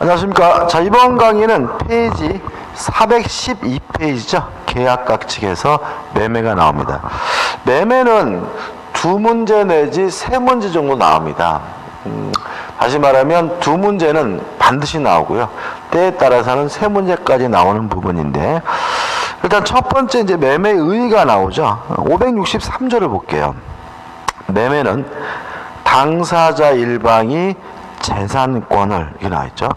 안녕하십니까. 자, 이번 강의는 페이지 412페이지죠. 계약각 측에서 매매가 나옵니다. 매매는 두 문제 내지 세 문제 정도 나옵니다. 다시 말하면 두 문제는 반드시 나오고요. 때에 따라서는 세 문제까지 나오는 부분인데, 일단 첫 번째 이제 매매 의의가 나오죠. 563조를 볼게요. 매매는 당사자 일방이 재산권을, 이렇게 나와있죠.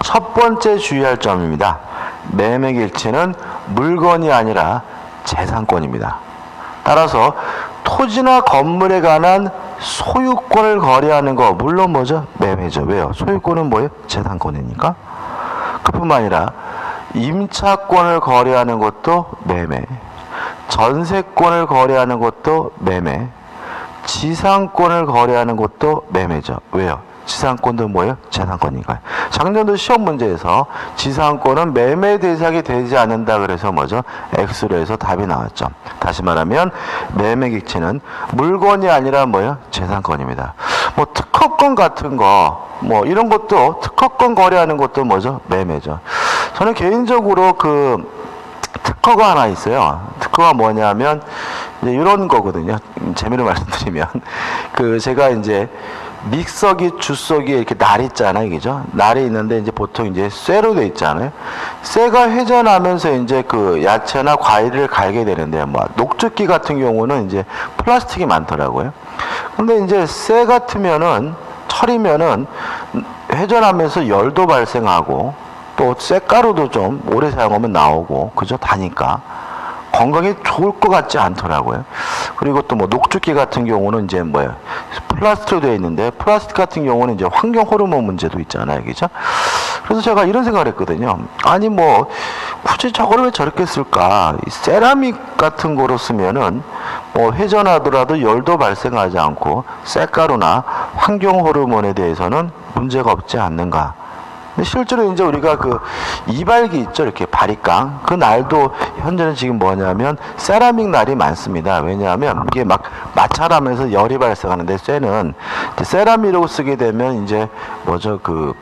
첫 번째 주의할 점입니다. 매매 객체는 물건이 아니라 재산권입니다. 따라서 토지나 건물에 관한 소유권을 거래하는 거, 물론 뭐죠? 매매죠. 왜요? 소유권은 뭐예요? 재산권이니까. 그뿐만 아니라 임차권을 거래하는 것도 매매, 전세권을 거래하는 것도 매매, 지상권을 거래하는 것도 매매죠. 왜요? 지상권도 뭐예요? 재산권이니까요. 작년도 시험 문제에서 지상권은 매매 대상이 되지 않는다 그래서 뭐죠? X로 해서 답이 나왔죠. 다시 말하면 매매 객체는 물건이 아니라 뭐예요? 재산권입니다. 뭐 특허권 같은 거, 뭐 이런 것도 특허권 거래하는 것도 뭐죠? 매매죠. 저는 개인적으로 그 특허가 하나 있어요. 특허가 뭐냐면 이제 이런 거거든요. 재미로 말씀드리면 그 제가 이제 믹서기, 주석이 이렇게 날이 있잖아요, 그죠? 날이 있는데 이제 보통 이제 쇠로 돼 있잖아요. 쇠가 회전하면서 이제 그 야채나 과일을 갈게 되는데, 뭐 녹즙기 같은 경우는 이제 플라스틱이 많더라고요. 근데 이제 쇠 같으면은 철이면은 회전하면서 열도 발생하고 또 쇠가루도 좀 오래 사용하면 나오고, 그죠? 다니까 건강에 좋을 것 같지 않더라고요. 그리고 또 뭐 녹즙기 같은 경우는 이제 뭐예요? 플라스틱으로 되어 있는데, 플라스틱 같은 경우는 이제 환경 호르몬 문제도 있잖아요, 그죠? 그래서 제가 이런 생각을 했거든요. 아니 뭐 굳이 저걸 왜 저렇게 쓸까? 이 세라믹 같은 거로 쓰면은 뭐 회전하더라도 열도 발생하지 않고 쇠가루나 환경 호르몬에 대해서는 문제가 없지 않는가? 실제로 이제 우리가 그 이발기 있죠, 이렇게 바리깡, 그 날도 현재는 지금 뭐냐면 세라믹 날이 많습니다. 왜냐하면 이게 막 마찰하면서 열이 발생하는데, 쇠는 세라믹으로 쓰게 되면 이제 뭐죠, 그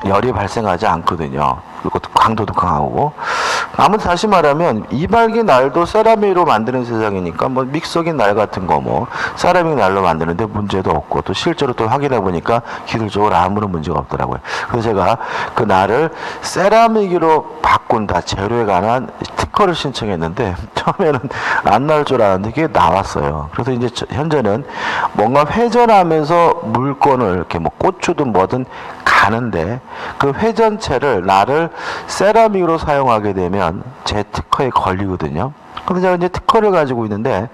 열이 발생하지 않거든요. 그리고 강도도 강하고. 아무튼 다시 말하면 이발기 날도 세라믹으로 만드는 세상이니까 뭐 믹서기 날 같은 거 뭐 세라믹 날로 만드는데 문제도 없고, 또 실제로 또 확인해 보니까 기술적으로 아무런 문제가 없더라고요. 그래서 제가 그 날을 세라믹으로 바꾼다, 재료에 관한 특허를 신청했는데 처음에는 안 나올 줄 알았는데 그게 나왔어요. 그래서 이제 현재는 뭔가 회전하면서 물건을 이렇게 뭐 고추든 뭐든 가는데, 그 회전체를 날을 세라믹으로 사용하게 되면 제 특허에 걸리거든요. 그래서 제가 이제 특허를 가지고 있는데,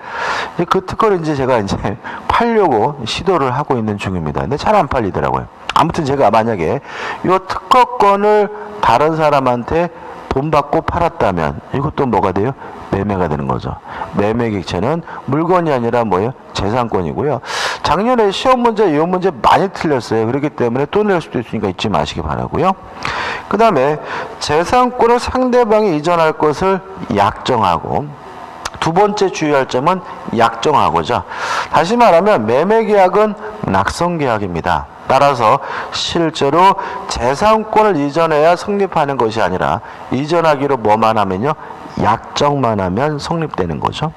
이제 그 특허를 이제 제가 이제 팔려고 시도를 하고 있는 중입니다. 근데 잘 안 팔리더라고요. 아무튼 제가 만약에 이 특허권을 다른 사람한테 돈 받고 팔았다면 이것도 뭐가 돼요? 매매가 되는 거죠. 매매 객체는 물건이 아니라 뭐예요? 재산권이고요. 작년에 시험 문제, 이 문제 많이 틀렸어요. 그렇기 때문에 또 낼 수도 있으니까 잊지 마시기 바라고요. 그 다음에 재산권을 상대방이 이전할 것을 약정하고, 두 번째 주의할 점은 약정하고죠. 다시 말하면 매매계약은 낙성계약입니다. 따라서 실제로 재산권을 이전해야 성립하는 것이 아니라 이전하기로 뭐만 하면요? 약정만 하면 성립되는 거죠.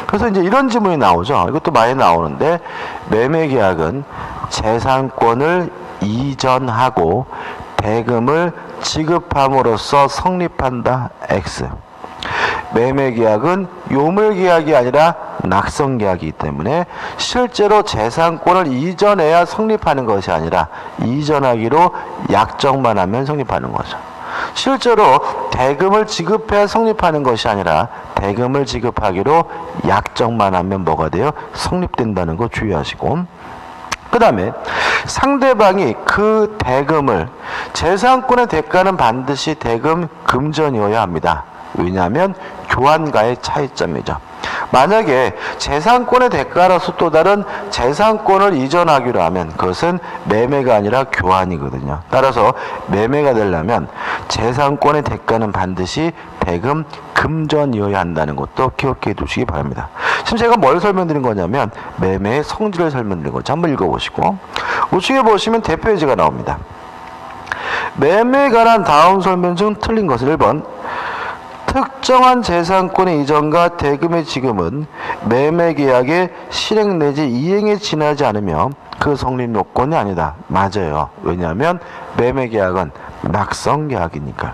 그래서 이제 이런 질문이 나오죠. 이것도 많이 나오는데, 매매계약은 재산권을 이전하고 대금을 지급함으로써 성립한다. X. 매매계약은 요물계약이 아니라 낙성계약이기 때문에 실제로 재산권을 이전해야 성립하는 것이 아니라 이전하기로 약정만 하면 성립하는 거죠. 실제로 대금을 지급해야 성립하는 것이 아니라 대금을 지급하기로 약정만 하면 뭐가 돼요? 성립된다는 거 주의하시고, 그 다음에 상대방이 그 대금을, 재산권의 대가는 반드시 대금 금전이어야 합니다. 왜냐하면 교환과의 차이점이죠. 만약에 재산권의 대가로서 또 다른 재산권을 이전하기로 하면 그것은 매매가 아니라 교환이거든요. 따라서 매매가 되려면 재산권의 대가는 반드시 대금 금전이어야 한다는 것도 기억해 두시기 바랍니다. 지금 제가 뭘 설명드린 거냐면 매매의 성질을 설명드린 거죠. 한번 읽어보시고 우측에 보시면 대표 예제가 나옵니다. 매매에 관한 다음 설명 중 틀린 것을 1번. 특정한 재산권의 이전과 대금의 지급은 매매계약의 실행 내지 이행에 지나지 않으며 그 성립 요건이 아니다. 맞아요. 왜냐하면 매매계약은 낙성계약이니까.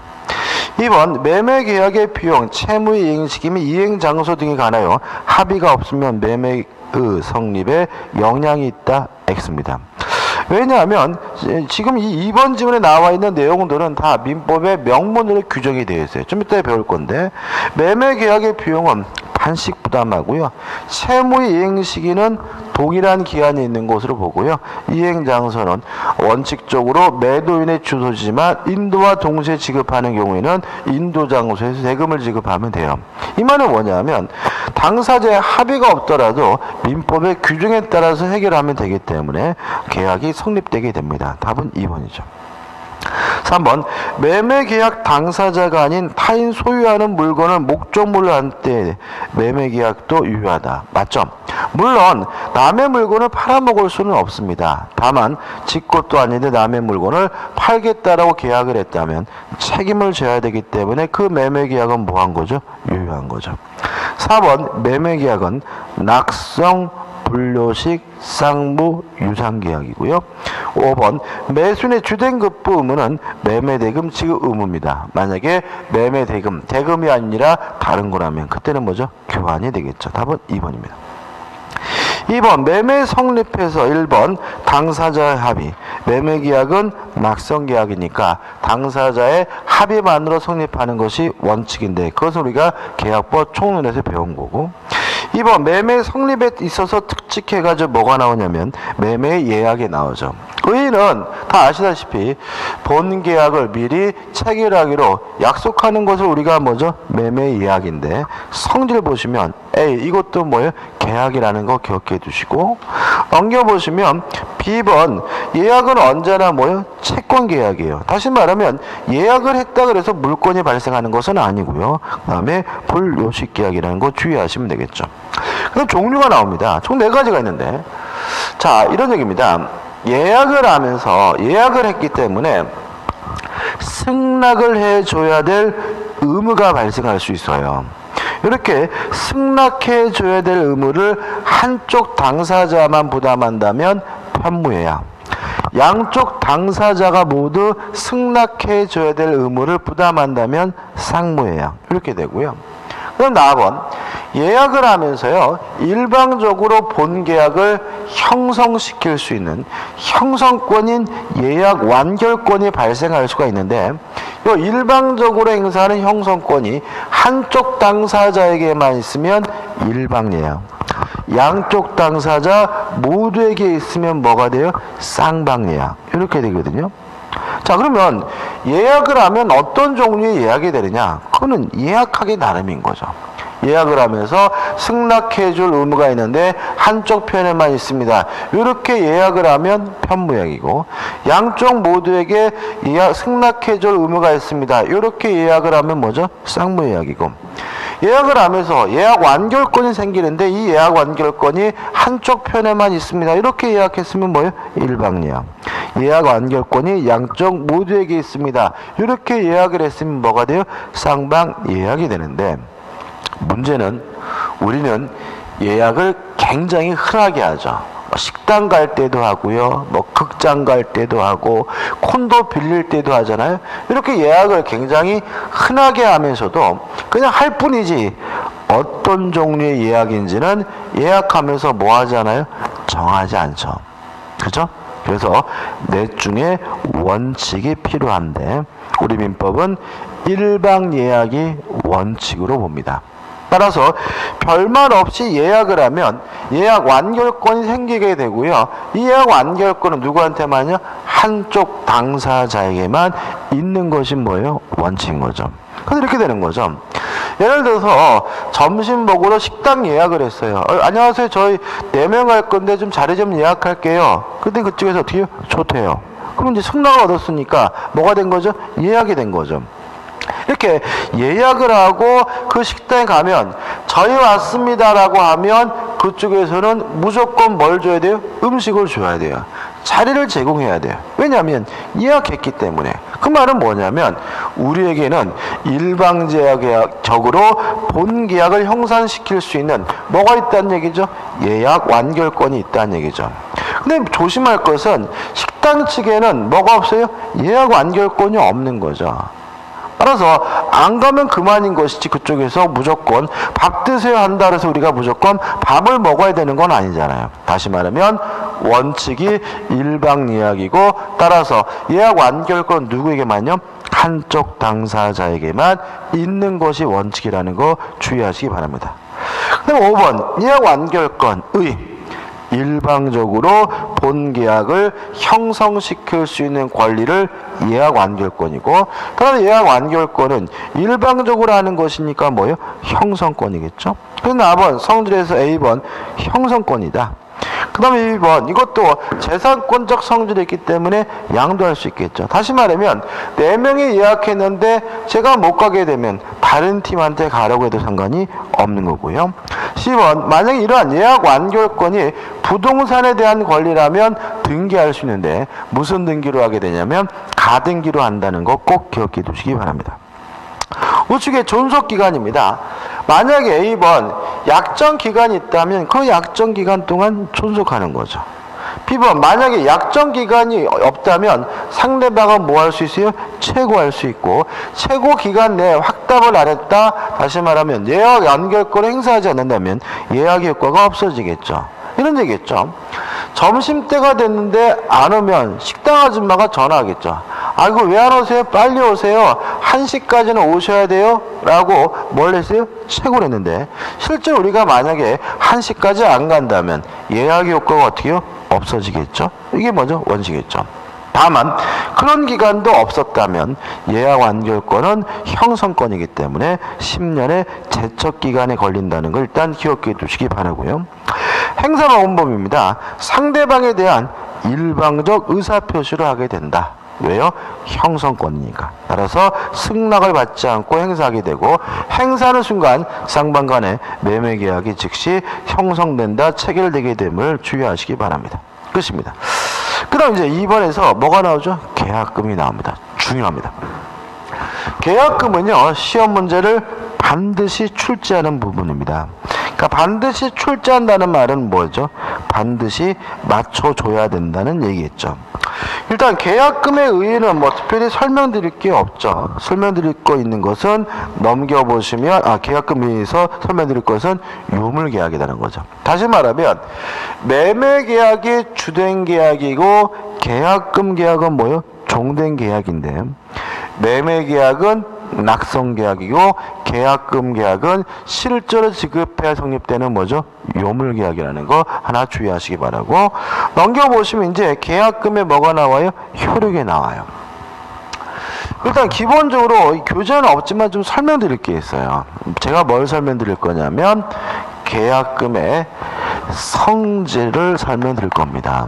2번 매매계약의 비용, 채무의 이행시기 및 이행장소 등에 관하여 합의가 없으면 매매의 성립에 영향이 있다. X입니다. 왜냐하면 지금 이 2번 지문에 나와 있는 내용들은 다 민법의 명문으로 규정이 되어 있어요. 좀 이따 배울 건데 매매계약의 비용은 반씩 부담하고요. 채무의 이행 시기는 동일한 기한이 있는 것으로 보고요. 이행 장소는 원칙적으로 매도인의 주소지만 인도와 동시에 지급하는 경우에는 인도 장소에서 대금을 지급하면 돼요. 이 말은 뭐냐면 당사자의 합의가 없더라도 민법의 규정에 따라서 해결하면 되기 때문에 계약이 성립되게 됩니다. 답은 2번이죠. 3번 매매계약 당사자가 아닌 타인 소유하는 물건을 목적물로 한 때 매매계약도 유효하다. 맞죠? 물론 남의 물건을 팔아먹을 수는 없습니다. 다만 지 것도 아닌데 남의 물건을 팔겠다라고 계약을 했다면 책임을 져야 되기 때문에 그 매매계약은 뭐한 거죠? 유효한 거죠. 4번 매매계약은 낙성 불료식 쌍무 유상계약이고요. 5번 매수인의 주된 급부 의무는 매매대금 지급 의무입니다. 만약에 매매대금, 대금이 아니라 다른 거라면 그때는 뭐죠? 교환이 되겠죠. 답은 2번입니다. 2번 매매 성립해서 1번 당사자의 합의. 매매계약은 낙성계약이니까 당사자의 합의만으로 성립하는 것이 원칙인데 그것은 우리가 계약법 총론에서 배운 거고 2번 매매 성립에 있어서 특칙해가지고 뭐가 나오냐면 매매 예약이 나오죠. 의의는 다 아시다시피 본 계약을 미리 체결하기로 약속하는 것을 우리가 뭐죠? 매매 예약인데 성질 보시면 A 이것도 뭐예요? 계약이라는 거 기억해 두시고 넘겨보시면 B번 예약은 언제나 뭐예요? 채권 계약이에요. 다시 말하면 예약을 했다 그래서 물건이 발생하는 것은 아니고요. 그 다음에 불요식 계약이라는 거 주의하시면 되겠죠. 그럼 종류가 나옵니다. 총 4가지가 있는데 자 이런 얘기입니다. 예약을 하면서 예약을 했기 때문에 승낙을 해줘야 될 의무가 발생할 수 있어요. 이렇게 승낙해줘야 될 의무를 한쪽 당사자만 부담한다면 편무예약. 양쪽 당사자가 모두 승낙해줘야 될 의무를 부담한다면 쌍무예약. 이렇게 되고요. 그럼 4번 예약을 하면서요 일방적으로 본 계약을 형성시킬 수 있는 형성권인 예약 완결권이 발생할 수가 있는데 이 일방적으로 행사하는 형성권이 한쪽 당사자에게만 있으면 일방예약, 양쪽 당사자 모두에게 있으면 뭐가 돼요? 쌍방예약. 이렇게 되거든요. 자 그러면 예약을 하면 어떤 종류의 예약이 되느냐? 그거는 예약하기 나름인 거죠. 예약을 하면서 승낙해줄 의무가 있는데 한쪽 편에만 있습니다. 이렇게 예약을 하면 편무예약이고 양쪽 모두에게 승낙해줄 의무가 있습니다. 이렇게 예약을 하면 뭐죠? 쌍무예약이고 예약을 하면서 예약 완결권이 생기는데 이 예약 완결권이 한쪽 편에만 있습니다. 이렇게 예약했으면 뭐예요? 일방예약. 예약 완결권이 양쪽 모두에게 있습니다. 이렇게 예약을 했으면 뭐가 돼요? 쌍방예약이 되는데 문제는 우리는 예약을 굉장히 흔하게 하죠. 식당 갈 때도 하고요. 극장 갈 때도 하고 콘도 빌릴 때도 하잖아요. 이렇게 예약을 굉장히 흔하게 하면서도 그냥 할 뿐이지 어떤 종류의 예약인지는 예약하면서 뭐 하잖아요? 정하지 않죠. 그죠? 그래서 넷 중에 원칙이 필요한데 우리 민법은 일방 예약이 원칙으로 봅니다. 따라서 별말 없이 예약을 하면 예약 완결권이 생기게 되고요. 이 예약 완결권은 누구한테만요? 한쪽 당사자에게만 있는 것이 뭐예요? 원칙인 거죠. 그래서 이렇게 되는 거죠. 예를 들어서 점심 먹으러 식당 예약을 했어요. 안녕하세요. 저희 4명 갈 건데 좀 자리 좀 예약할게요. 근데 그쪽에서 어떻게 해요? 좋대요. 그럼 이제 승낙을 얻었으니까 뭐가 된 거죠? 예약이 된 거죠. 이렇게 예약을 하고 그 식당에 가면 저희 왔습니다라고 하면 그쪽에서는 무조건 뭘 줘야 돼요? 음식을 줘야 돼요. 자리를 제공해야 돼요. 왜냐하면 예약했기 때문에. 그 말은 뭐냐면 우리에게는 일방적으로 본 계약을 형성시킬 수 있는 뭐가 있다는 얘기죠? 예약 완결권이 있다는 얘기죠. 근데 조심할 것은 식당 측에는 뭐가 없어요? 예약 완결권이 없는 거죠. 따라서 안 가면 그만인 것이지 그쪽에서 무조건 밥 드세요 한다 그래서 우리가 무조건 밥을 먹어야 되는 건 아니잖아요. 다시 말하면 원칙이 일방 예약이고 따라서 예약 완결권 누구에게만요? 한쪽 당사자에게만 있는 것이 원칙이라는 거 주의하시기 바랍니다. 그럼 5번 예약 완결권의 일방적으로 본 계약을 형성시킬 수 있는 권리를 예약 완결권이고 따라서 예약 완결권은 일방적으로 하는 것이니까 뭐예요? 형성권이겠죠. 그래서 4번 성질에서 A번 형성권이다. 그 다음에 2번 이것도 재산권적 성질이 있기 때문에 양도할 수 있겠죠. 다시 말하면 4명이 예약했는데 제가 못 가게 되면 다른 팀한테 가라고 해도 상관이 없는 거고요. 10번 만약에 이러한 예약 완결권이 부동산에 대한 권리라면 등기할 수 있는데 무슨 등기로 하게 되냐면 가등기로 한다는 거 꼭 기억해 두시기 바랍니다. 우측에 존속기간입니다. 만약에 A번 약정기간이 있다면 그 약정기간 동안 존속하는 거죠. B번 만약에 약정기간이 없다면 상대방은 뭐 할 수 있어요? 최고할 수 있고 최고기간 내에 확답을 안 했다. 다시 말하면 예약 완결권을 행사하지 않는다면 예약 효과가 없어지겠죠. 이런 얘기겠죠. 점심때가 됐는데 안 오면 식당 아줌마가 전화하겠죠. 아이고 왜 안 오세요? 빨리 오세요. 1시까지는 오셔야 돼요. 라고 뭘 했어요? 최고를 했는데 실제로 우리가 만약에 1시까지 안 간다면 예약 효과가 어떻게 해요? 없어지겠죠. 이게 뭐죠? 원칙이겠죠. 다만 그런 기간도 없었다면 예약 완결권은 형성권이기 때문에 10년의 제척기간에 걸린다는 걸 일단 기억해 두시기 바라고요. 행사방법입니다. 상대방에 대한 일방적 의사표시를 하게 된다. 왜요? 형성권이니까. 따라서 승낙을 받지 않고 행사하게 되고 행사하는 순간 쌍방 간의 매매 계약이 즉시 형성된다, 체결되게 됨을 주의하시기 바랍니다. 끝입니다. 그 다음 이제 2번에서 뭐가 나오죠? 계약금이 나옵니다. 중요합니다. 계약금은요, 시험 문제를 반드시 출제하는 부분입니다. 그러니까 반드시 출제한다는 말은 뭐죠? 반드시 맞춰줘야 된다는 얘기겠죠. 일단 계약금의 의의는 뭐 특별히 설명드릴 게 없죠. 설명드릴 거 있는 것은 넘겨보시면 계약금에서 설명드릴 것은 유물계약이라는 거죠. 다시 말하면 매매계약이 주된 계약이고 계약금 계약은 뭐예요? 종된 계약인데 매매계약은 낙성계약이고 계약금 계약은 실제로 지급해야 성립되는 뭐죠? 요물계약이라는 거 하나 주의하시기 바라고 넘겨보시면 이제 계약금에 뭐가 나와요? 효력이 나와요. 일단 기본적으로 교재는 없지만 좀 설명드릴 게 있어요. 제가 뭘 설명드릴 거냐면 계약금의 성질을 설명드릴 겁니다.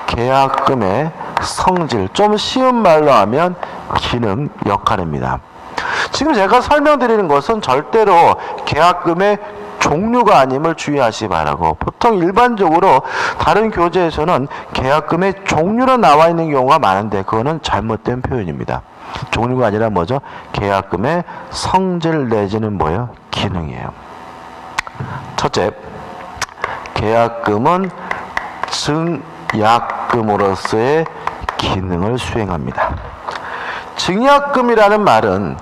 계약금의 성질, 좀 쉬운 말로 하면 기능, 역할입니다. 지금 제가 설명드리는 것은 절대로 계약금의 종류가 아님을 주의하시기 바라고 보통 일반적으로 다른 교재에서는 계약금의 종류로 나와 있는 경우가 많은데 그거는 잘못된 표현입니다. 종류가 아니라 뭐죠? 계약금의 성질 내지는 뭐예요? 기능이에요. 첫째, 계약금은 증약금으로서의 기능을 수행합니다. 증약금이라는 말은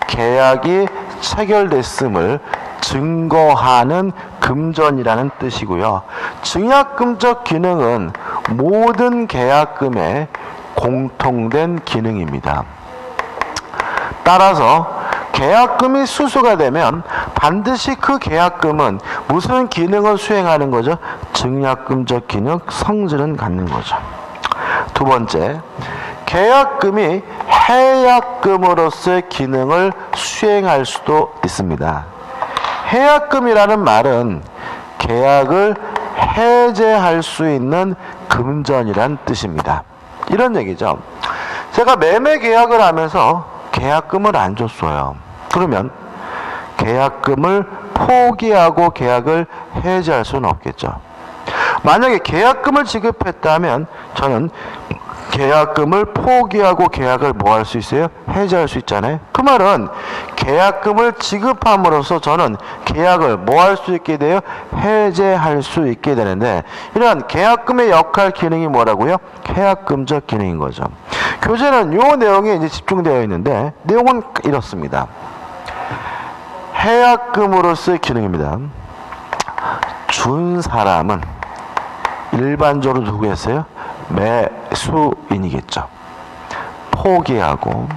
계약이 체결됐음을 증거하는 금전이라는 뜻이고요. 증약금적 기능은 모든 계약금의 공통된 기능입니다. 따라서 계약금이 수수가 되면 반드시 그 계약금은 무슨 기능을 수행하는 거죠? 증약금적 기능, 성질은 갖는 거죠. 두 번째, 계약금이 해약금으로서의 기능을 수행할 수도 있습니다. 해약금이라는 말은 계약을 해제할 수 있는 금전이란 뜻입니다. 이런 얘기죠. 제가 매매 계약을 하면서 계약금을 안 줬어요. 그러면 계약금을 포기하고 계약을 해제할 수는 없겠죠. 만약에 계약금을 지급했다면 저는 계약금을 포기하고 계약을 뭐 할 수 있어요? 해지할 수 있잖아요. 그 말은 계약금을 지급함으로써 저는 계약을 뭐 할 수 있게 돼요? 해제할 수 있게 되는데, 이런 계약금의 역할 기능이 뭐라고요? 계약금적 기능인 거죠. 교재는 요 내용에 이제 집중되어 있는데 내용은 이렇습니다. 해약금으로서의 기능입니다. 준 사람은 일반적으로 누구였어요? 매수인이겠죠. 포기하고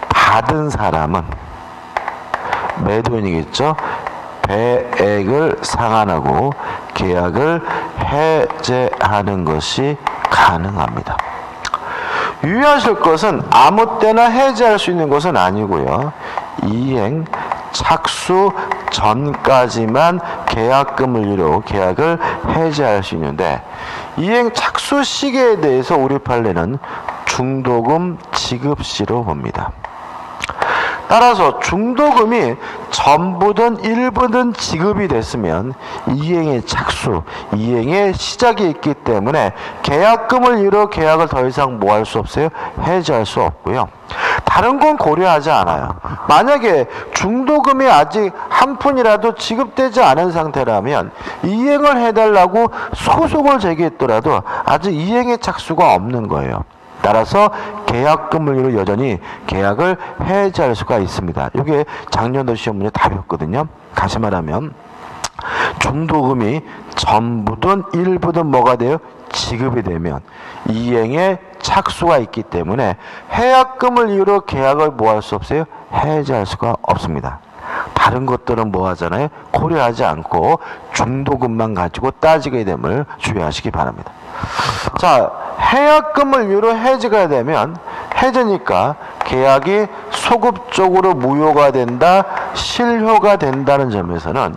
받은 사람은 매도인이겠죠. 배액을 상환하고 계약을 해제하는 것이 가능합니다. 유의하실 것은 아무 때나 해제할 수 있는 것은 아니고요. 이행 착수 전까지만 계약금을 이루고 계약을 해제할 수 있는데, 이행 착수 시기에 대해서 우리 판례는 중도금 지급시로 봅니다. 따라서 중도금이 전부든 일부든 지급이 됐으면 이행의 착수, 이행의 시작이 있기 때문에 계약금을 이루어 계약을 더 이상 뭐 할 수 없어요? 해지할 수 없고요. 다른 건 고려하지 않아요. 만약에 중도금이 아직 한 푼이라도 지급되지 않은 상태라면 이행을 해달라고 소송을 제기했더라도 아직 이행의 착수가 없는 거예요. 따라서 계약금을 이루어 여전히 계약을 해지할 수가 있습니다. 이게 작년도 시험 문제 답이었거든요. 다시 말하면 중도금이 전부든 일부든 뭐가 돼요? 지급이 되면 이행에 착수가 있기 때문에 해약금을 이유로 계약을 뭐 할 수 없어요? 해지할 수가 없습니다. 다른 것들은 뭐 하잖아요? 고려하지 않고 중도금만 가지고 따지게 됨을 주의하시기 바랍니다. 자, 해약금을 이유로 해지가 되면 해지니까 계약이 소급적으로 무효가 된다, 실효가 된다는 점에서는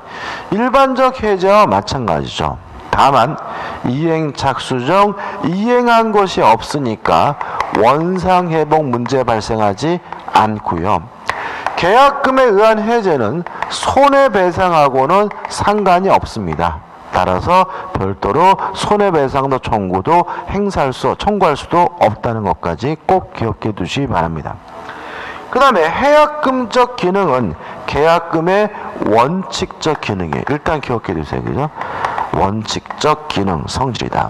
일반적 해제와 마찬가지죠. 다만 이행 착수 중 이행한 것이 없으니까 원상회복 문제 발생하지 않고요. 계약금에 의한 해제는 손해배상하고는 상관이 없습니다. 따라서 별도로 손해배상도 청구도 청구할 수도 없다는 것까지 꼭 기억해 두시기 바랍니다. 그 다음에 해약금적 기능은 계약금의 원칙적 기능이에요. 일단 기억해 두세요. 그죠? 원칙적 기능 성질이다.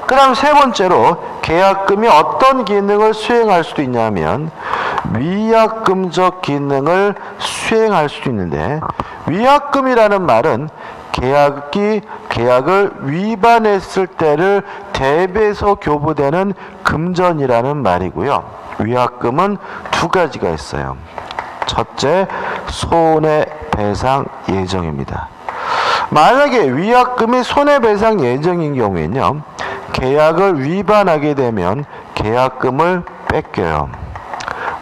그 다음 세 번째로 계약금이 어떤 기능을 수행할 수도 있냐면 위약금적 기능을 수행할 수도 있는데, 위약금이라는 말은 계약을 위반했을 때를 대비해서 교부되는 금전이라는 말이고요. 위약금은 두 가지가 있어요. 첫째, 손해배상 예정입니다. 만약에 위약금이 손해배상 예정인 경우에는요, 계약을 위반하게 되면 계약금을 뺏겨요.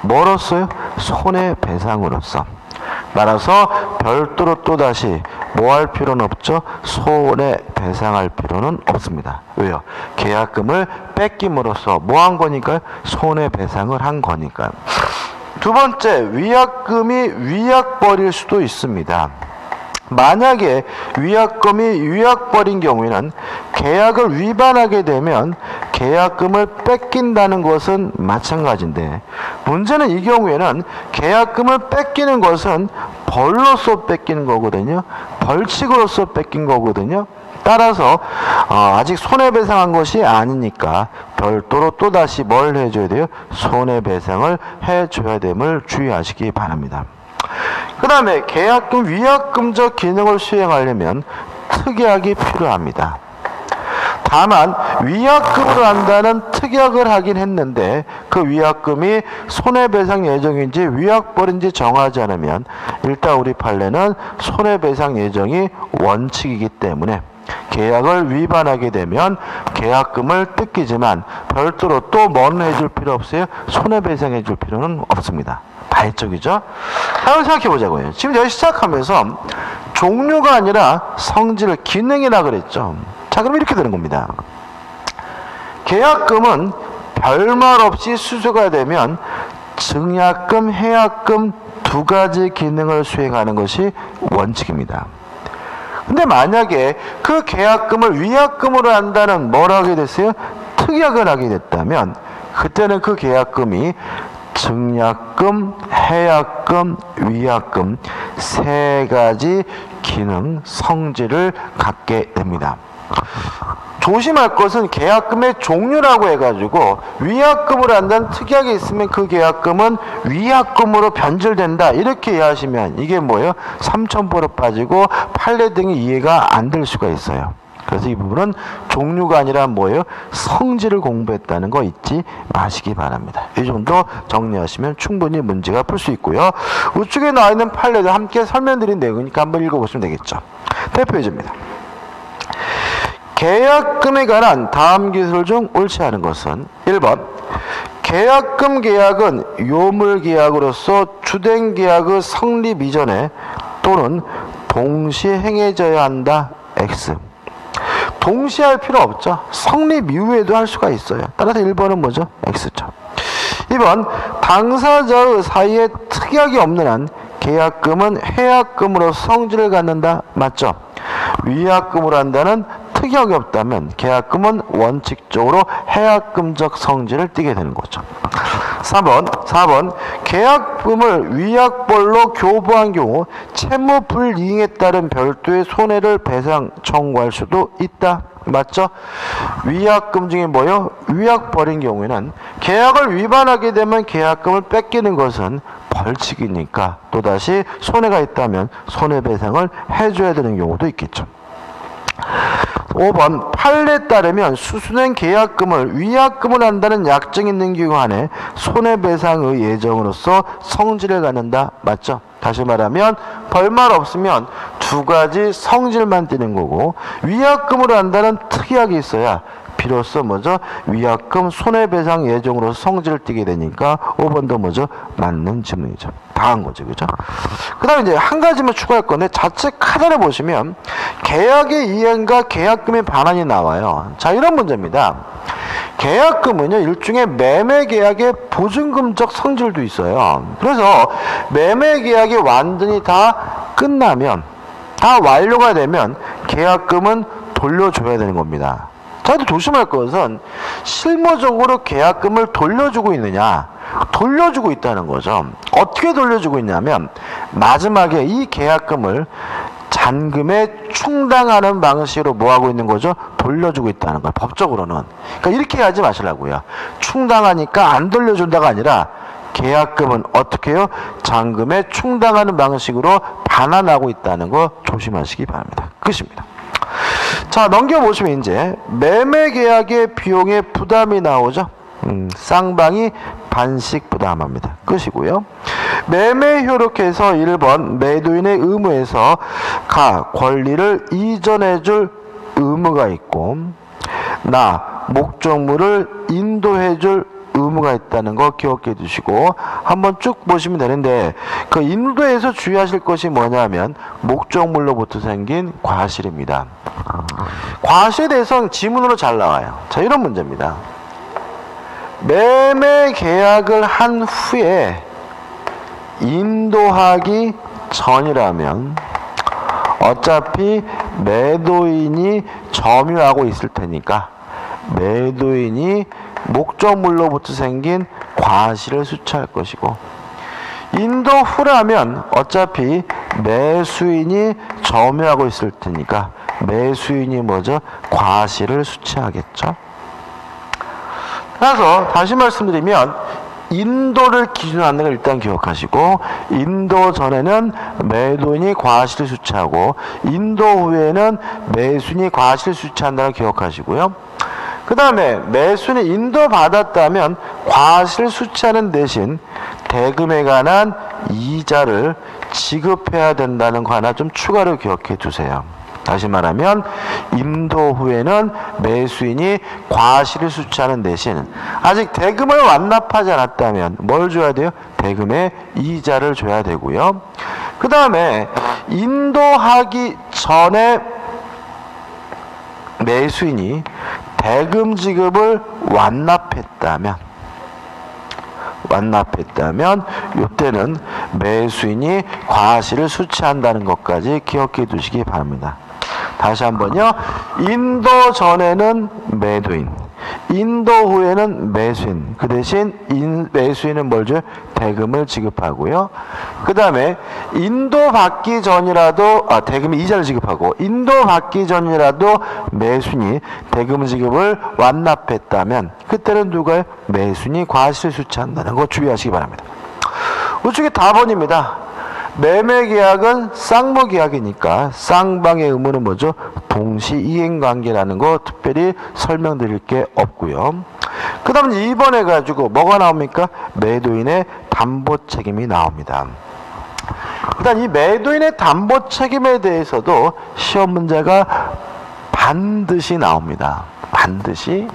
뭐로써요? 손해배상으로서. 따라서 별도로 또다시 뭐 할 필요는 없죠? 손해배상할 필요는 없습니다. 왜요? 계약금을 뺏김으로써 뭐 한 거니까요? 손해배상을 한 거니까요. 두 번째, 위약금이 위약벌일 수도 있습니다. 만약에 위약금이 위약벌인 경우에는 계약을 위반하게 되면 계약금을 뺏긴다는 것은 마찬가지인데, 문제는 이 경우에는 계약금을 뺏기는 것은 벌로서 뺏기는 거거든요. 벌칙으로서 뺏긴 거거든요. 따라서 아직 손해배상한 것이 아니니까 별도로 또다시 뭘 해줘야 돼요? 손해배상을 해줘야 됨을 주의하시기 바랍니다. 그 다음에 계약금 위약금적 기능을 수행하려면 특약이 필요합니다. 다만 위약금으로 한다는 특약을 하긴 했는데 그 위약금이 손해배상 예정인지 위약벌인지 정하지 않으면 일단 우리 판례는 손해배상 예정이 원칙이기 때문에 계약을 위반하게 되면 계약금을 뜯기지만 별도로 또 뭐는 해줄 필요 없어요? 손해배상 해줄 필요는 없습니다. 다 했죠? 한번 생각해 보자고요. 지금 여기 시작하면서 종류가 아니라 성질, 기능이라 그랬죠. 자, 그럼 이렇게 되는 겁니다. 계약금은 별말 없이 수수가 되면 증약금, 해약금 두 가지 기능을 수행하는 것이 원칙입니다. 근데 만약에 그 계약금을 위약금으로 한다는 뭘 하게 됐어요? 특약을 하게 됐다면 그때는 그 계약금이 증약금, 해약금, 위약금 세 가지 기능, 성질을 갖게 됩니다. 조심할 것은 계약금의 종류라고 해가지고 위약금으로 한다는 특약이 있으면 그 계약금은 위약금으로 변질된다 이렇게 이해하시면 이게 뭐예요? 삼천포로 빠지고 판례 등이 이해가 안 될 수가 있어요. 그래서 이 부분은 종류가 아니라 뭐예요? 성질을 공부했다는 거 잊지 마시기 바랍니다. 이 정도 정리하시면 충분히 문제가 풀 수 있고요. 우측에 나와 있는 판례도 함께 설명드린 내용이니까 한번 읽어보시면 되겠죠. 대표해줍니다. 계약금에 관한 다음 기술 중 옳지 않은 것은 1번 계약금 계약은 요물 계약으로서 주된 계약의 성립 이전에 또는 동시에 행해져야 한다. X. 동시에 할 필요 없죠. 성립 이후에도 할 수가 있어요. 따라서 1번은 뭐죠? X죠. 2번 당사자의 사이에 특약이 없는 한 계약금은 해약금으로 성질을 갖는다. 맞죠? 위약금으로 한다는 특약이 없다면 계약금은 원칙적으로 해약금적 성질을 띠게 되는 거죠. 4번 계약금을 위약벌로 교부한 경우 채무 불이행에 따른 별도의 손해를 배상 청구할 수도 있다. 맞죠? 위약금 중에 뭐요? 위약벌인 경우에는 계약을 위반하게 되면 계약금을 뺏기는 것은 벌칙이니까 또다시 손해가 있다면 손해배상을 해줘야 되는 경우도 있겠죠. 5번 판례에 따르면 수수된 계약금을 위약금을 한다는 약정이 있는 기간에 손해배상의 예정으로서 성질을 갖는다. 맞죠? 다시 말하면 벌말 없으면 두 가지 성질만 띠는 거고 위약금으로 한다는 특약이 있어야 비로소 뭐죠? 위약금 손해배상 예정으로 성질을 띠게 되니까 5번도 뭐죠? 맞는 질문이죠. 다 한 거죠. 그죠? 그 다음에 이제 한 가지만 추가할 건데 자체 하단에 보시면 계약의 이행과 계약금의 반환이 나와요. 자, 이런 문제입니다. 계약금은요, 일종의 매매 계약의 보증금적 성질도 있어요. 그래서 매매 계약이 완전히 다 끝나면, 다 완료가 되면 계약금은 돌려줘야 되는 겁니다. 자, 조심할 것은 실무적으로 계약금을 돌려주고 있느냐, 돌려주고 있다는 거죠. 어떻게 돌려주고 있냐면 마지막에 이 계약금을 잔금에 충당하는 방식으로 뭐 하고 있는 거죠? 돌려주고 있다는 거예요. 법적으로는. 그러니까 이렇게 하지 마시라고요. 충당하니까 안 돌려준다가 아니라 계약금은 어떻게 해요? 잔금에 충당하는 방식으로 반환하고 있다는 거 조심하시기 바랍니다. 끝입니다. 자, 넘겨보시면 이제 매매 계약의 비용에 부담이 나오죠. 쌍방이 반씩 부담합니다. 끝이고요. 매매 효력에서 1번 매도인의 의무에서 권리를 이전해줄 의무가 있고 목적물을 인도해줄 의무가 있다는 거 기억해 두시고 한번 쭉 보시면 되는데 그 인도에서 주의하실 것이 뭐냐면 목적물로부터 생긴 과실입니다. 과실에 대해서는 지문으로 잘 나와요. 자, 이런 문제입니다. 매매 계약을 한 후에 인도하기 전이라면 어차피 매도인이 점유하고 있을 테니까 매도인이 목적물로부터 생긴 과실을 수취할 것이고 인도 후라면 어차피 매수인이 점유하고 있을 테니까 매수인이 뭐죠? 과실을 수취하겠죠. 그래서 다시 말씀드리면 인도를 기준으로 하는 걸 일단 기억하시고 인도 전에는 매도인이 과실을 수취하고 인도 후에는 매수인이 과실을 수취한다는 걸 기억하시고요. 그 다음에 매수인이 인도받았다면 과실을 수취하는 대신 대금에 관한 이자를 지급해야 된다는 거 하나 좀 추가로 기억해 주세요. 다시 말하면 인도 후에는 매수인이 과실을 수취하는 대신 아직 대금을 완납하지 않았다면 뭘 줘야 돼요? 대금의 이자를 줘야 되고요. 그 다음에 인도하기 전에 매수인이 대금 지급을 완납했다면 이때는 매수인이 과실을 수취한다는 것까지 기억해 두시기 바랍니다. 다시 한번요. 인도 전에는 매도인, 인도 후에는 매수인. 그 대신 매수인은 뭘 줘요? 대금을 지급하고요. 그 다음에 인도 받기 전이라도 대금이 이자를 지급하고, 인도 받기 전이라도 매수인이 대금 지급을 완납했다면 그때는 누가요? 매수인이 과실 수취한다는 거 주의하시기 바랍니다. 우측에 답원입니다. 매매계약은 쌍무계약이니까 쌍방의 의무는 뭐죠? 동시이행관계라는 거 특별히 설명드릴 게 없고요. 그 다음 2번 해가지고 뭐가 나옵니까? 매도인의 담보책임이 나옵니다. 일단 이 매도인의 담보책임에 대해서도 시험 문제가 반드시 나옵니다. 반드시.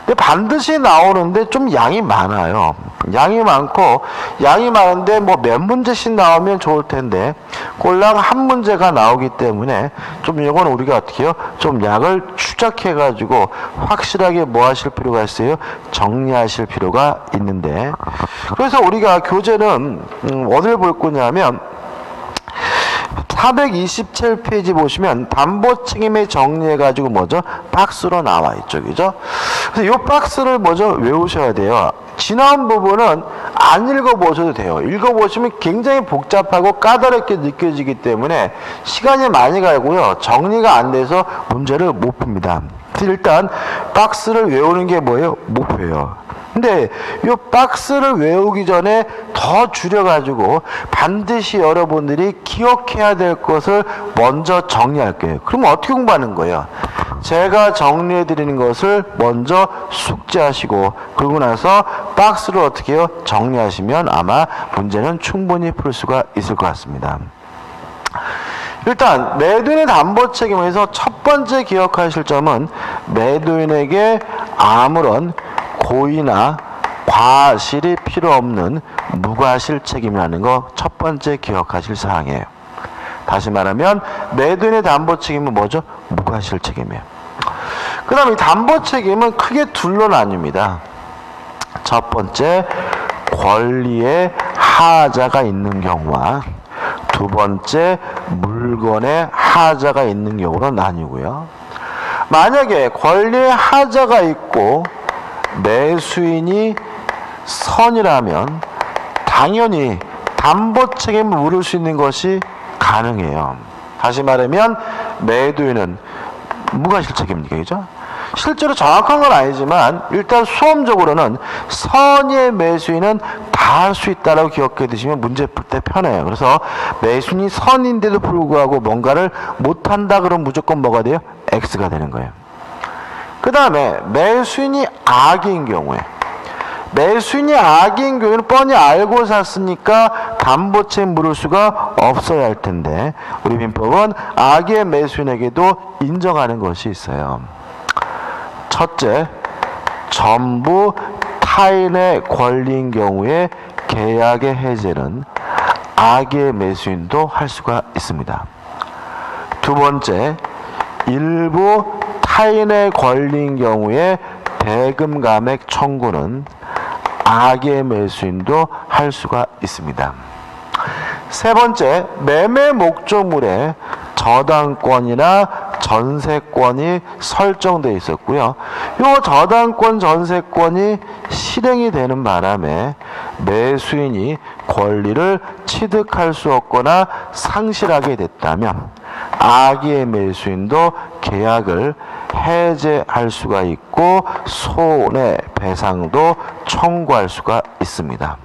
근데 반드시 나오는데 좀 양이 많아요. 양이 많은데 뭐 몇 문제씩 나오면 좋을 텐데 꼴랑 한 문제가 나오기 때문에 좀 이건 우리가 어떻게 해요? 좀 양을 추적해 가지고 확실하게 뭐 하실 필요가 있어요? 정리하실 필요가 있는데, 그래서 우리가 교재는 어디를 볼 거냐면 427페이지 보시면 담보 책임을 정리해가지고 뭐죠? 박스로 나와 있죠. 그죠? 그래서 이 박스를 뭐죠? 외우셔야 돼요. 지나온 부분은 안 읽어보셔도 돼요. 읽어보시면 굉장히 복잡하고 까다롭게 느껴지기 때문에 시간이 많이 가고요. 정리가 안 돼서 문제를 못 풉니다. 일단 박스를 외우는 게 뭐예요? 목표예요. 근데 이 박스를 외우기 전에 더 줄여가지고 반드시 여러분들이 기억해야 될 것을 먼저 정리할 거예요. 그럼 어떻게 공부하는 거예요? 제가 정리해 드리는 것을 먼저 숙지하시고 그러고 나서 박스를 어떻게 해요? 정리하시면 아마 문제는 충분히 풀 수가 있을 것 같습니다. 일단 매도인의 담보 책임에서 첫 번째 기억하실 점은 매도인에게 아무런 고의나 과실이 필요 없는 무과실 책임이라는 거 첫 번째 기억하실 사항이에요. 다시 말하면 매도인의 담보 책임은 뭐죠? 무과실 책임이에요. 그 다음에 담보 책임은 크게 둘로 나뉩니다. 첫 번째, 권리의 하자가 있는 경우와 두 번째, 물건의 하자가 있는 경우로 나뉘고요. 만약에 권리의 하자가 있고 매수인이 선이라면 당연히 담보 책임을 물을 수 있는 것이 가능해요. 다시 말하면 매도인은 무과실 책임입니까? 그죠? 실제로 정확한 건 아니지만 일단 수험적으로는 선의 매수인은 다 할 수 있다라고 기억해 두시면 문제 풀 때 편해요. 그래서 매수인이 선인데도 불구하고 뭔가를 못한다 그러면 무조건 뭐가 돼요? X가 되는 거예요. 그 다음에 매수인이 악인 경우에, 매수인이 악인 경우에는 뻔히 알고 샀으니까 담보책임 물을 수가 없어야 할 텐데 우리 민법은 악의 매수인에게도 인정하는 것이 있어요. 첫째, 전부 타인의 권리인 경우에 계약의 해제는 악의 매수인도 할 수가 있습니다. 두 번째, 일부 타인의 권리인 경우에 대금 감액 청구는 악의 매수인도 할 수가 있습니다. 세 번째, 매매 목적물에 저당권이나 전세권이 설정되어 있었고요. 이 저당권, 전세권이 실행이 되는 바람에 매수인이 권리를 취득할 수 없거나 상실하게 됐다면 악의 매수인도 계약을 해제할 수가 있고 손해배상도 청구할 수가 있습니다.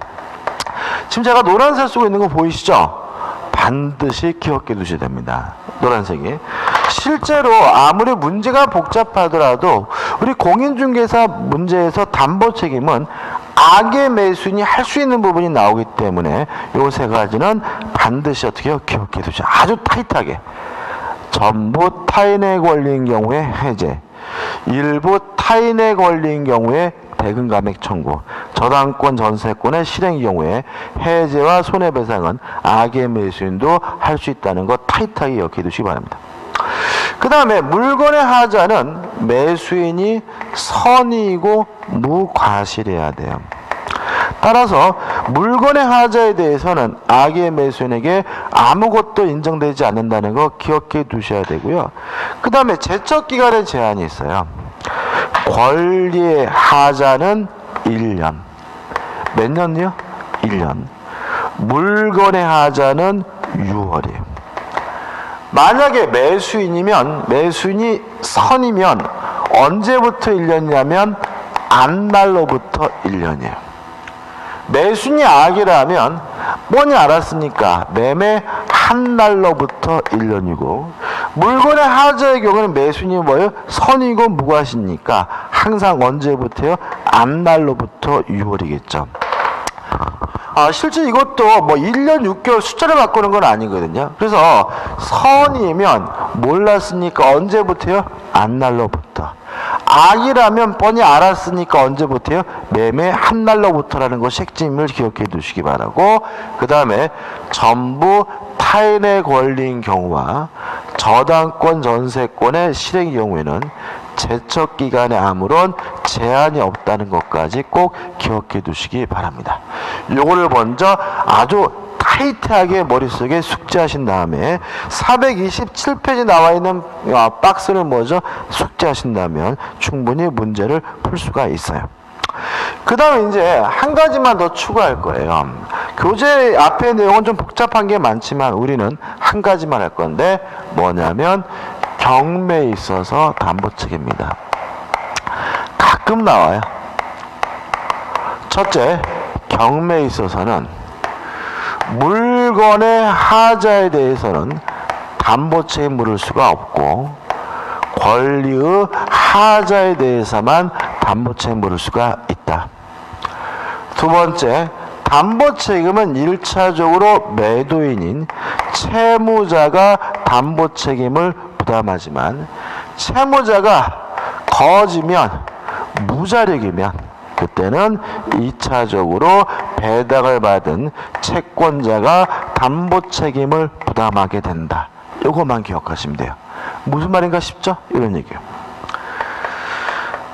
지금 제가 노란색 쓰고 있는 거 보이시죠? 반드시 기억해 두셔야 됩니다. 노란색이. 실제로 아무리 문제가 복잡하더라도 우리 공인중개사 문제에서 담보 책임은 악의 매수인이 할 수 있는 부분이 나오기 때문에 요 세 가지는 반드시 어떻게 해요? 기억해 두셔야 아주 타이트하게. 전부 타인의 권리인 경우에 해제, 일부 타인의 권리인 경우에 대금 감액 청구, 저당권, 전세권의 실행 경우에 해제와 손해배상은 악의 매수인도 할 수 있다는 거 타이트하게 기억해 두시기 바랍니다. 그 다음에 물건의 하자는 매수인이 선이고 무과실해야 돼요. 따라서 물건의 하자에 대해서는 악의 매수인에게 아무것도 인정되지 않는다는 거 기억해 두셔야 되고요. 그 다음에 제척기간의 제한이 있어요. 권리의 하자는 1년. 몇 년이요? 1년. 물건의 하자는 6월이에요. 만약에 매수인이 선이면 언제부터 1년이냐면 안날로부터 1년이에요. 매수인이 악이라면 뻔히 알았으니까 매매 한 날로부터 1년이고, 물건의 하자의 경우는 매수인이 뭐예요? 선이고 무과시니까 항상 언제부터요? 안날로부터 6월이겠죠. 실제 이것도 뭐 1년 6개월 숫자를 바꾸는 건 아니거든요. 그래서 선이면 몰랐으니까 언제부터요? 안날로부터. 악이라면 뻔히 알았으니까 언제부터요? 매매 한 날로부터라는 것이 핵심을 기억해 두시기 바라고, 그 다음에 전부 타인의 권리인 경우와 저당권 전세권의 실행의 경우에는 제척기간에 아무런 제한이 없다는 것까지 꼭 기억해 두시기 바랍니다. 요거를 먼저 아주 타이트하게 머릿속에 숙지하신 다음에 427페이지 나와 있는 박스를 먼저 숙지하신다면 충분히 문제를 풀 수가 있어요. 그 다음에 이제 한 가지만 더 추가할 거예요. 교재 앞에 내용은 좀 복잡한 게 많지만 우리는 한 가지만 할 건데 뭐냐면 경매에 있어서 담보책입니다. 가끔 나와요. 첫째, 경매에 있어서는 물건의 하자에 대해서는 담보책임 물을 수가 없고, 권리의 하자에 대해서만 담보책임 물을 수가 있다. 두 번째, 담보책임은 1차적으로 매도인인 채무자가 담보책임을 부담하지만, 채무자가 거지면 무자력이면 그때는 2차적으로 배당을 받은 채권자가 담보책임을 부담하게 된다. 이것만 기억하시면 돼요. 무슨 말인가 싶죠? 이런 얘기예요.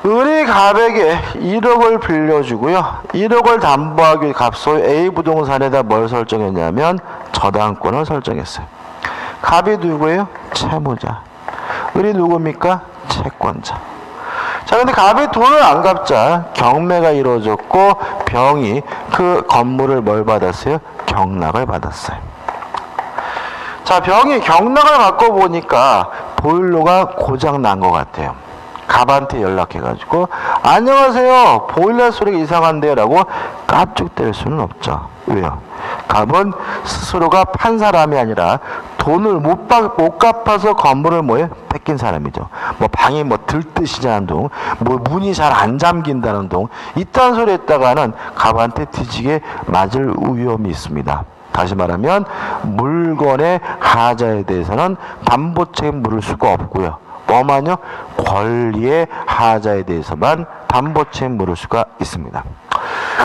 은이 갑에게 1억을 빌려주고요. 1억을 담보하기 값으로 A 부동산에다 뭘 설정했냐면 저당권을 설정했어요. 갑이 누구예요? 채무자. 은이 누굽니까? 채권자. 자, 근데 갑이 돈을 안 갚자 경매가 이루어졌고 병이 그 건물을 뭘 받았어요? 경락을 받았어요. 자, 병이 경락을 받고 보니까 보일러가 고장 난 것 같아요. 갑한테 연락해가지고 안녕하세요, 보일러 소리가 이상한데요 라고 깝죽댈 수는 없죠. 왜요? 갑은 스스로가 판 사람이 아니라 돈을 못 갚아서 건물을 뭐에 뺏긴 사람이죠. 뭐 방이 뭐 들뜨시자는 둥, 뭐 문이 잘 안 잠긴다는 둥, 이딴 소리 했다가는 갑한테 뒤지게 맞을 위험이 있습니다. 다시 말하면 물건의 하자에 대해서는 담보책임 물을 수가 없고요. 뭐만요? 권리의 하자에 대해서만 담보책임 물을 수가 있습니다.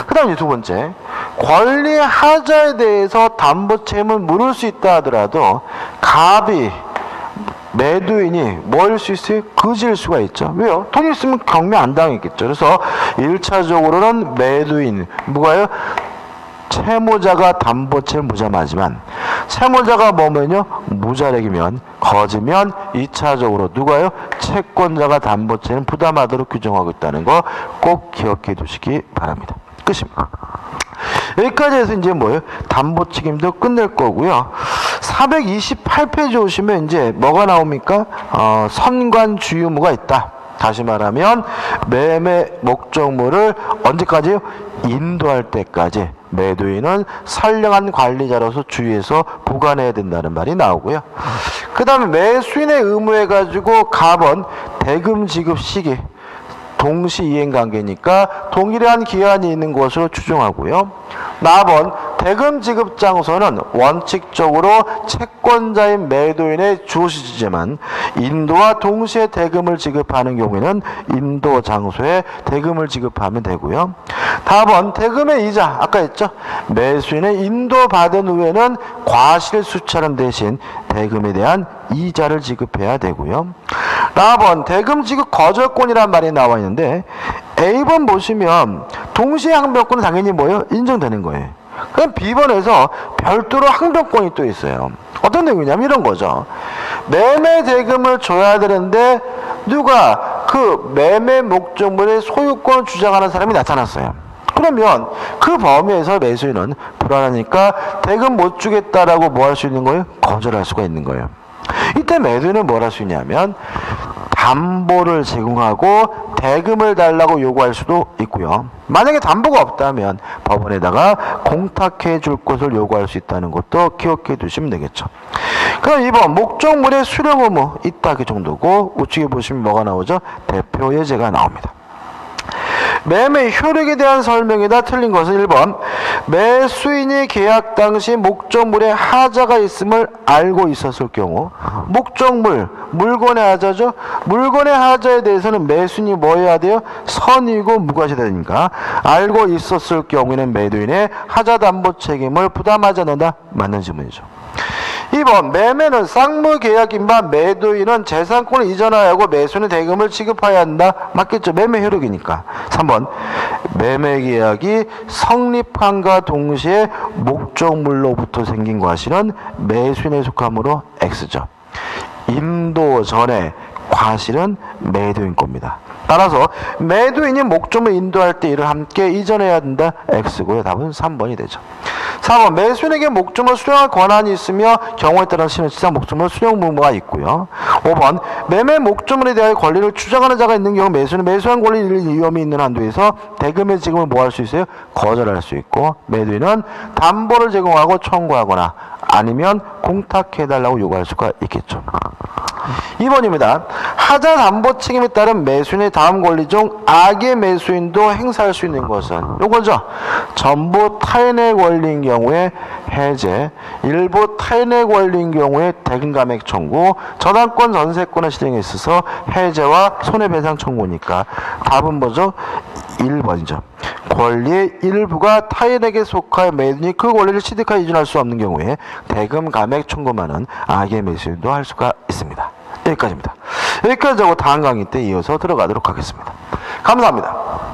그 다음에 두 번째, 권리의 하자에 대해서 담보책임을 물을 수 있다 하더라도 갑이 매도인이 뭐일 수 있어요? 거지일 수가 있죠. 왜요? 돈 있으면 경매 안 당했겠죠. 그래서 1차적으로는 매도인, 뭐가요? 채무자가 담보책임을 무담하지만 채무자가 뭐면요? 무자력이면 거지면 2차적으로 누가요? 채권자가 담보책임을 부담하도록 규정하고 있다는 거 꼭 기억해 두시기 바랍니다. 끝입니다. 여기까지 해서 이제 뭐예요? 담보책임도 끝낼 거고요. 428페이지 오시면 이제 뭐가 나옵니까? 선관주유무가 있다. 다시 말하면 매매 목적물을 언제까지요? 인도할 때까지 매도인은 선량한 관리자로서 주의해서 보관해야 된다는 말이 나오고요. 그 다음에 매수인의 의무해 가지고 갑은 대금 지급 시기 동시 이행 관계니까 동일한 기한이 있는 것으로 추정하고요. 납은 대금 지급 장소는 원칙적으로 채권자인 매도인의 주시지만 인도와 동시에 대금을 지급하는 경우에는 인도 장소에 대금을 지급하면 되고요. 답은 대금의 이자, 아까 했죠? 매수인의 인도받은 후에는 과실 수차는 대신 대금에 대한 이자를 지급해야 되고요. 답은 대금 지급 거절권이란 말이 나와 있는데 A번 보시면 동시에 항변권은 당연히 뭐예요? 인정되는 거예요. 그럼 B번에서 별도로 항변권이 또 있어요. 어떤 내용이냐면 이런 거죠. 매매 대금을 줘야 되는데 누가 그 매매 목적물의 소유권을 주장하는 사람이 나타났어요. 그러면 그 범위에서 매수인은 불안하니까 대금 못 주겠다라고 뭐 할 수 있는 거예요? 거절할 수가 있는 거예요. 이때 매도인은 뭘 할 수 있냐면 담보를 제공하고 대금을 달라고 요구할 수도 있고요. 만약에 담보가 없다면 법원에다가 공탁해 줄 것을 요구할 수 있다는 것도 기억해 두시면 되겠죠. 그럼 2번 목적물의 수령 의무 있다 그 정도고 우측에 보시면 뭐가 나오죠? 대표 예제가 나옵니다. 매매 효력에 대한 설명이다. 틀린 것은 1번 매수인이 계약 당시 목적물에 하자가 있음을 알고 있었을 경우 목적물, 물건의 하자죠. 물건의 하자에 대해서는 매수인이 뭐 해야 돼요? 선이고 무과시해야 되니까 알고 있었을 경우에는 매도인의 하자 담보 책임을 부담하지 않는다. 맞는 질문이죠. 2번 매매는 쌍무 계약인 바 매도인은 재산권을 이전하여고 매수인의 대금을 지급해야 한다. 맞겠죠? 매매 효력이니까. 3번 매매 계약이 성립함과 동시에 목적물로부터 생긴 과실은 매수인에 속하므로 X죠. 임도 전에 과실은 매도인 겁니다. 따라서 매도인이 목적물 인도할 때 이를 함께 이전해야 된다. X고요. 답은 3번이 되죠. 4번 매수인에게 목적물 수령할 권한이 있으며 경우에 따라 신원치상 목적물 수령 의무가 있고요. 5번 매매 목적물에 대하여 권리를 주장하는 자가 있는 경우 매수인은 매수한 권리 위험이 있는 한도에서 대금의 지급을 뭐 할 수 있어요? 거절할 수 있고 매도인은 담보를 제공하고 청구하거나 아니면 공탁해달라고 요구할 수가 있겠죠. 2번입니다. 하자 담보 책임에 따른 매수인의 다음 권리 중 악의 매수인도 행사할 수 있는 것은 요거죠. 전부 타인의 권리인 경우에 해제, 일부 타인의 권리인 경우에 대금 감액 청구, 저당권 전세권의 실행에 있어서 해제와 손해배상 청구니까 답은 뭐죠? 1번이죠. 권리의 일부가 타인에게 속하여 매도인이 그 권리를 취득하여 이전할 수 없는 경우에 대금 감액 청구만은 악의 매수인도 할 수가 있습니다. 여기까지입니다. 여기까지 하고 다음 강의 때 이어서 들어가도록 하겠습니다. 감사합니다.